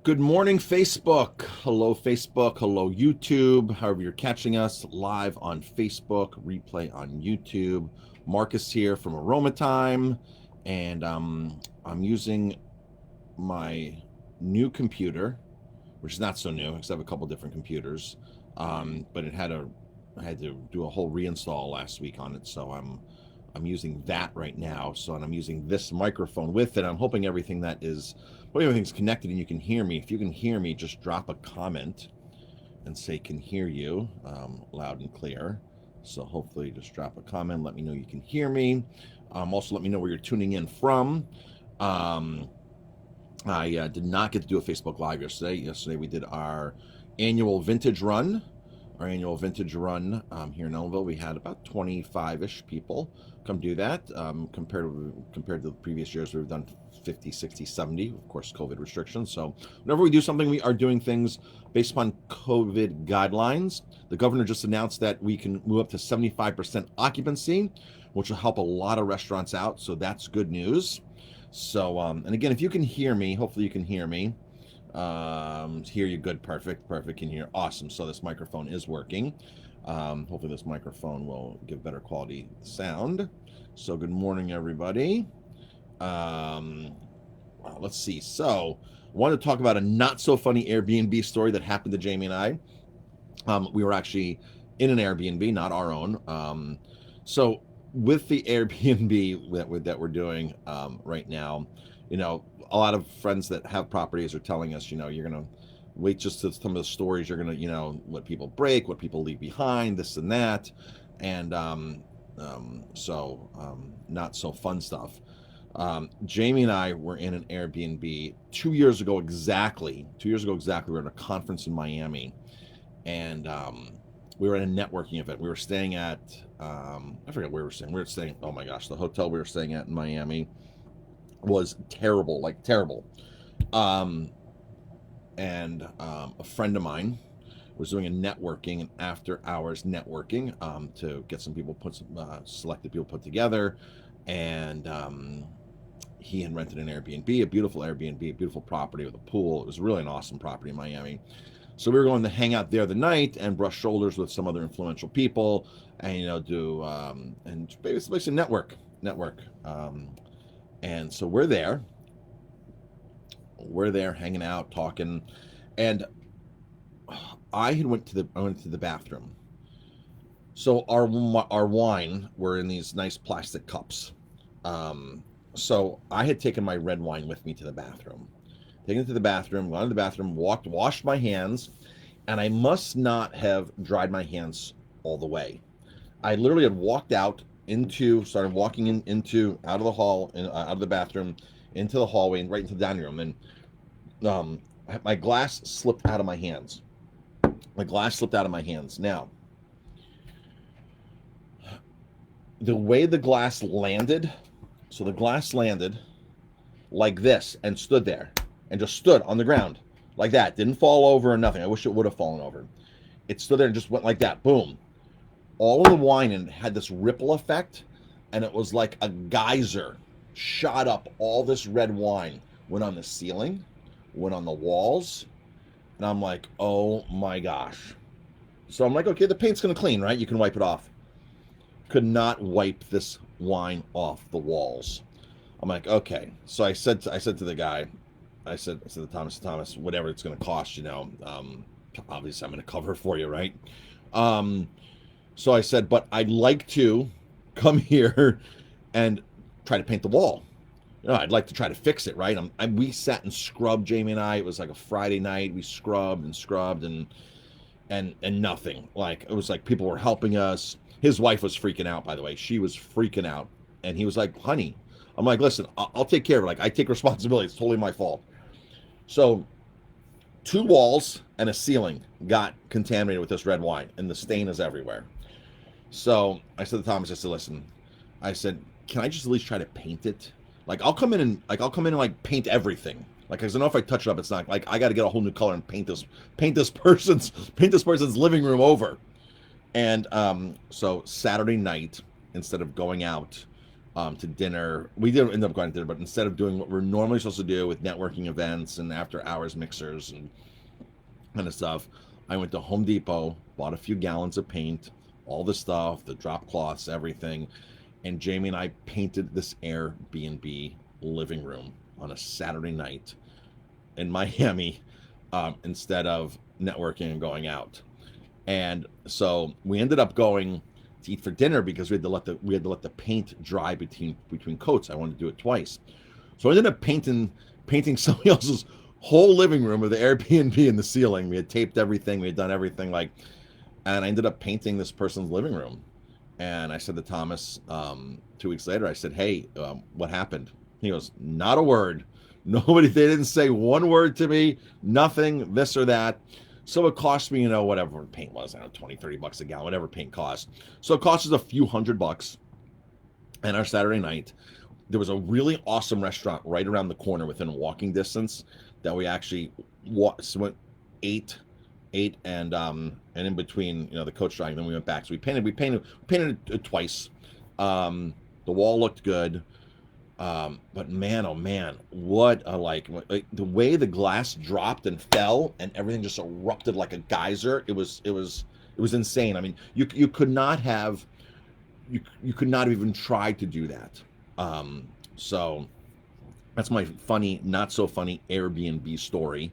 Good morning, Facebook. Hello, Facebook. Hello, YouTube. However, you're catching us live on Facebook, replay on YouTube. Marcus here from Aroma Time, and I'm using my new computer, which is not so new because I have a couple different computers, but I had to do a whole reinstall last week on it, so I'm using that right now. So, and I'm using this microphone with it. I'm hoping everything's connected and you can hear me. If you can hear me, just drop a comment and say can hear you loud and clear. So hopefully just drop a comment. Let me know you can hear me. Also, let me know where you're tuning in from. I did not get to do a Facebook Live yesterday. Yesterday we did our annual vintage run. Here in Ellenville. We had about 25-ish people come do that. Compared to the previous years, we've done 50, 60, 70, of course, COVID restrictions. So whenever we do something, we are doing things based upon COVID guidelines. The governor just announced that we can move up to 75% occupancy, which will help a lot of restaurants out. So that's good news. So, and again, if you can hear me, hopefully you can hear me. Hear you good. Perfect. Can hear. Awesome. So this microphone is working. Hopefully this microphone will give better quality sound. So good morning, everybody. Let's see. So I wanted to talk about a not so funny Airbnb story that happened to Jamie and I. We were actually in an Airbnb, not our own. So with the Airbnb that we're doing right now, a lot of friends that have properties are telling us, you're going to wait just to some of the stories you're going to, what people break, what people leave behind, this and that. And not so fun stuff. Jamie and I were in an Airbnb 2 years ago exactly. 2 years ago exactly, we were at a conference in Miami. And we were at a networking event. We were staying at, I forget where we were staying. We were staying, oh my gosh, the hotel we were staying at in Miami was terrible, like terrible. A friend of mine was doing a networking, an after hours networking to get some people selected people put together. And he had rented an Airbnb, a beautiful Airbnb, a beautiful property with a pool. It was really an awesome property in Miami. So we were going to hang out there the night and brush shoulders with some other influential people and, do, and basically network. And so we're there hanging out, talking, and I went to the bathroom. So our wine were in these nice plastic cups. So I had taken my red wine with me to the bathroom. Taken it to the bathroom, gone to the bathroom, washed my hands, and I must not have dried my hands all the way. I literally had walked out started walking out of the hall, out of the bathroom, into the hallway, and right into the dining room. And my glass slipped out of my hands. Now, the way the glass landed, like this and stood there and just stood on the ground like that. Didn't fall over or nothing. I wish it would have fallen over. It stood there and just went like that. Boom. All of the wine in it had this ripple effect, and it was like a geyser shot up. All this red wine went on the ceiling, went on the walls, and I'm like, oh my gosh. So I'm like, okay, the paint's gonna clean, right? You can wipe it off. Could not wipe this wine off the walls. I'm like, okay. So I said to the guy, I said to Thomas, whatever it's gonna cost, obviously I'm gonna cover for you, right? So I said, but I'd like to come here and try to paint the wall. I'd like to try to fix it, right? We sat and scrubbed, Jamie and I. It was like a Friday night. We scrubbed and nothing. Like, it was like people were helping us. His wife was freaking out, by the way. She was freaking out. And he was like, honey. I'm like, listen, I'll take care of it. Like, I take responsibility. It's totally my fault. So 2 walls and a ceiling got contaminated with this red wine, and the stain is everywhere. So I said to Thomas, I said, listen, can I just at least try to paint it? Like, I'll come in and paint everything. Like, 'cause I know if I touch it up, it's not like I got to get a whole new color and paint this person's living room over. And so Saturday night, instead of going out, to dinner. We didn't end up going to dinner, but instead of doing what we're normally supposed to do with networking events and after hours mixers and kind of stuff, I went to Home Depot, bought a few gallons of paint, all the stuff, the drop cloths, everything, and Jamie and I painted this Airbnb living room on a Saturday night in Miami, instead of networking and going out. And so we ended up going to eat for dinner because we had to let the paint dry between coats. I wanted to do it twice, so I ended up painting somebody else's whole living room with the Airbnb in the ceiling. We had taped everything, we had done everything, like, and I ended up painting this person's living room. And I said to Thomas, 2 weeks later, I said, "Hey, what happened?" He goes, "Not a word. Nobody. They didn't say one word to me. Nothing. This or that." So it cost me, whatever paint was, I don't know, 20, 30 bucks a gallon, whatever paint cost. So it cost us a few $100. And our Saturday night, there was a really awesome restaurant right around the corner within walking distance that we actually went, ate, and in between, the coach driving, then we went back. So we painted it twice. The wall looked good. But man, oh man, what a like the way the glass dropped and fell and everything just erupted like a geyser. It was insane. I mean, you could not have you could not have even tried to do that. So that's my funny, not so funny Airbnb story.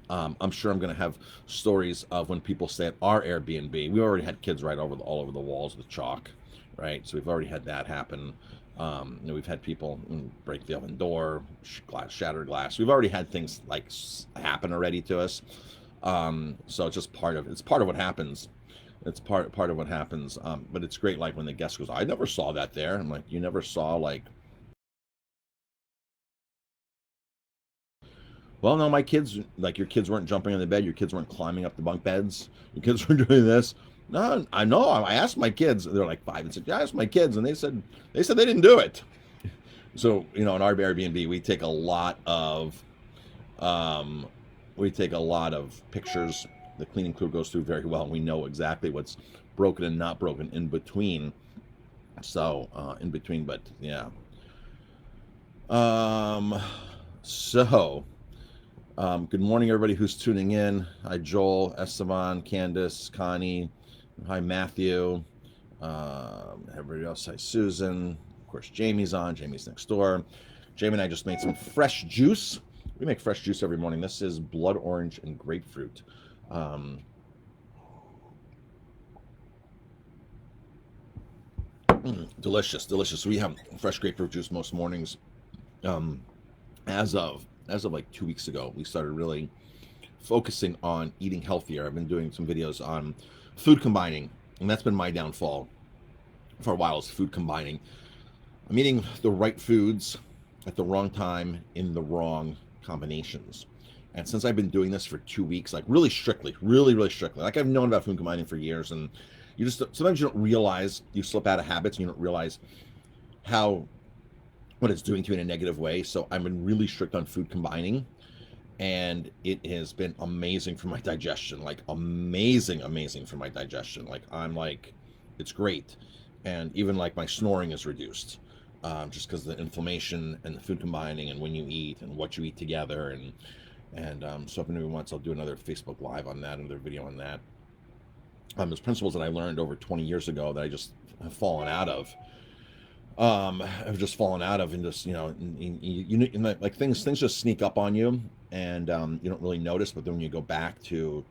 I'm sure I'm going to have stories of when people stay at our Airbnb. We already had kids right all over the walls with chalk, right? So we've already had that happen. We've had people break the oven door, shatter glass. We've already had things like happen already to us. So it's just part of what happens. It's part of what happens. But it's great, like when the guest goes, "I never saw that there." I'm like, "You never saw like." Well, no, my kids, like your kids weren't jumping on the bed. Your kids weren't climbing up the bunk beds. Your kids were doing this. No, I know. I asked my kids. They're like 5 and 6. I asked my kids, and they said they didn't do it. So in our Airbnb, um, we take a lot of pictures. The cleaning crew goes through very well, and we know exactly what's broken and not broken in between. So in between, but yeah. Um, so. Good morning, everybody who's tuning in. Hi, Joel, Esteban, Candace, Connie. Hi, Matthew. Everybody else. Hi, Susan. Of course, Jamie's on. Jamie's next door. Jamie and I just made some fresh juice. We make fresh juice every morning. This is blood orange and grapefruit. Delicious, delicious. We have fresh grapefruit juice most mornings. Um, as of like 2 weeks ago, we started really focusing on eating healthier. I've been doing some videos on food combining, and that's been my downfall for a while, is food combining. I'm eating the right foods at the wrong time in the wrong combinations. And since I've been doing this for 2 weeks, like really strictly, really strictly, like I've known about food combining for years, and you just sometimes you don't realize, you slip out of habits and you don't realize how what it's doing to you in a negative way. So I've been really strict on food combining, and it has been amazing for my digestion, like amazing for my digestion. Like it's great. And even like my snoring is reduced, just because the inflammation and the food combining and when you eat and what you eat together. And so if anyone wants, I'll do another Facebook Live on that, another video on that. There's principles that I learned over 20 years ago that I just have fallen out of. I've just fallen out of, and just like things just sneak up on you, and you don't really notice. But then when you go back to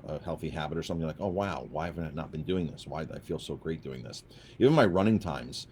a healthy habit or something, like, oh wow, why haven't I not been doing this? Why did I feel so great doing this? Even my running times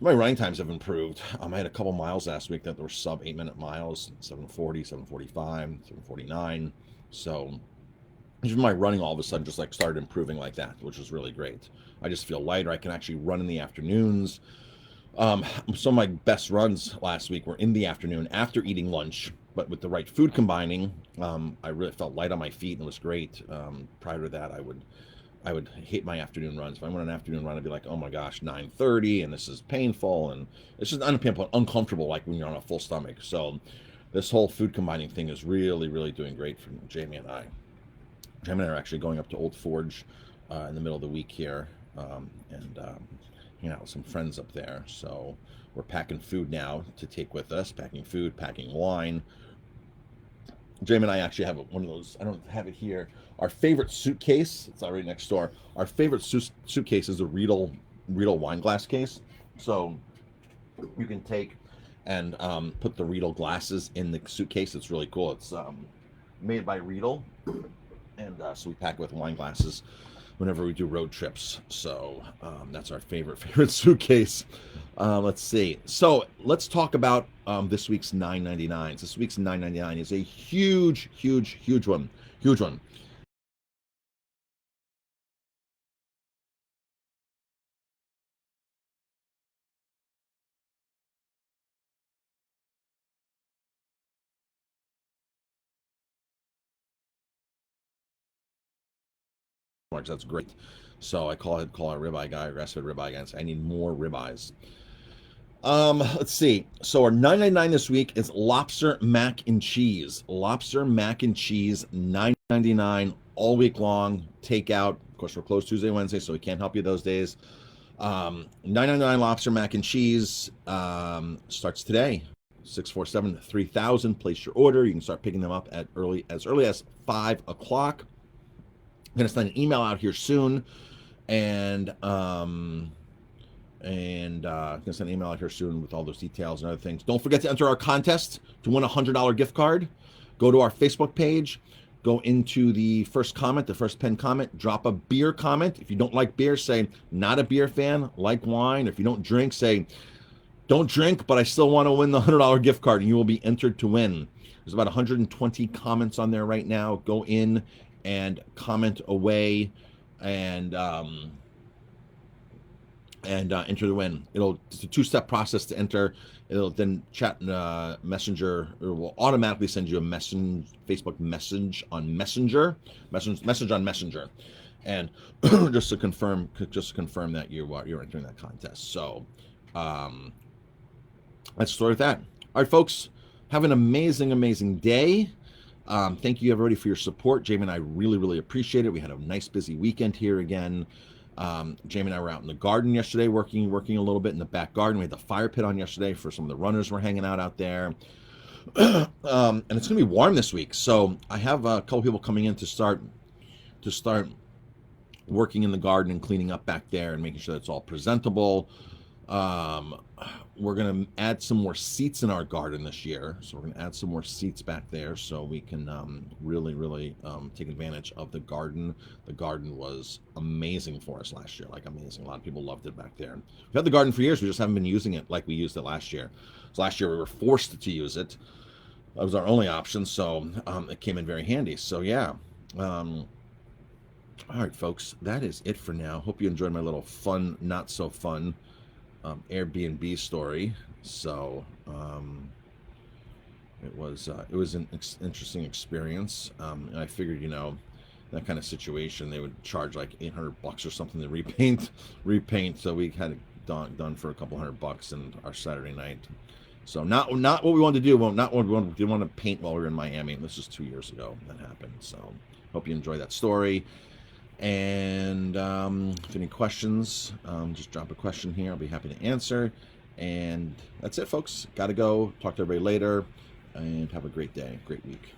have improved. I had a couple miles last week that were sub 8-minute miles, 7:40, 7:45, 7:49. So even my running all of a sudden just like started improving like that, which was really great. I just feel lighter. I can actually run in the afternoons. Some of my best runs last week were in the afternoon after eating lunch, but with the right food combining. I really felt light on my feet, and it was great. Prior to that, I would hate my afternoon runs. If I went on an afternoon run, I'd be like, oh my gosh, 9:30, and this is painful, and it's just uncomfortable, like when you're on a full stomach. So this whole food combining thing is really doing great for Jamie and I. Jamie and I are actually going up to Old Forge in the middle of the week here, and with some friends up there. So we're packing food now to take with us, packing food, packing wine. Jamie and I actually have one of those. I don't have it here. Our favorite suitcase. It's already next door. Our favorite suitcase is a Riedel wine glass case. So you can take and put the Riedel glasses in the suitcase. It's really cool. It's made by Riedel, and so we pack it with wine glasses whenever we do road trips. So that's our favorite suitcase. Let's see. So let's talk about this week's 9.99s. This week's 9.99 is a huge one. Huge one. That's great. So I call our ribeye guy, grass-fed ribeye guy, and say, I need more ribeyes. Let's see. So our 9.99 this week is lobster mac and cheese. Lobster mac and cheese, 9.99 all week long. Takeout. Of course, we're closed Tuesday, Wednesday, so we can't help you those days. 9.99 lobster mac and cheese starts today. 647-3000. Place your order. You can start picking them up at as early as 5 o'clock. I'm going to send an email out here soon, and I'm going to send an email out here soon with all those details and other things. Don't forget to enter our contest to win a $100 gift card. Go to our Facebook page, go into the first comment, the first pinned comment, drop a beer comment. If you don't like beer, say not a beer fan, like wine. If you don't drink, say don't drink, but I still want to win the $100 gift card, and you will be entered to win. There's about 120 comments on there right now. Go in and comment away, and enter the win. It's a two-step process to enter. It'll then chat messenger, or will automatically send you a Facebook message on Messenger, message on Messenger, and just to confirm that you're entering that contest. So let's start with that. All right, folks, have an amazing day. Thank you everybody for your support. Jamie and I really appreciate it. We had a nice busy weekend here again. Jamie and I were out in the garden yesterday working a little bit in the back garden. We had the fire pit on yesterday for some of the runners were hanging out there. And it's gonna be warm this week, so I have a couple people coming in to start working in the garden and cleaning up back there and making sure that it's all presentable. We're going to add some more seats in our garden this year. So we're going to add some more seats back there so we can really take advantage of the garden. The garden was amazing for us last year, like amazing. A lot of people loved it back there. We've had the garden for years. We just haven't been using it like we used it last year. So last year we were forced to use it. That was our only option. So it came in very handy. So yeah. All right, folks, that is it for now. Hope you enjoyed my little fun, not so fun Airbnb story. So it was an interesting experience. And I figured, that kind of situation, they would charge like $800 or something to repaint. So we had it done for a couple $100 in our Saturday night. So not what we wanted to do. Well, not what we wanted. We didn't want to paint while we were in Miami. This was 2 years ago that happened. So hope you enjoy that story. And if any questions, just drop a question here. I'll be happy to answer. And that's it, folks. Got to go. Talk to everybody later. And have a great day. Great week.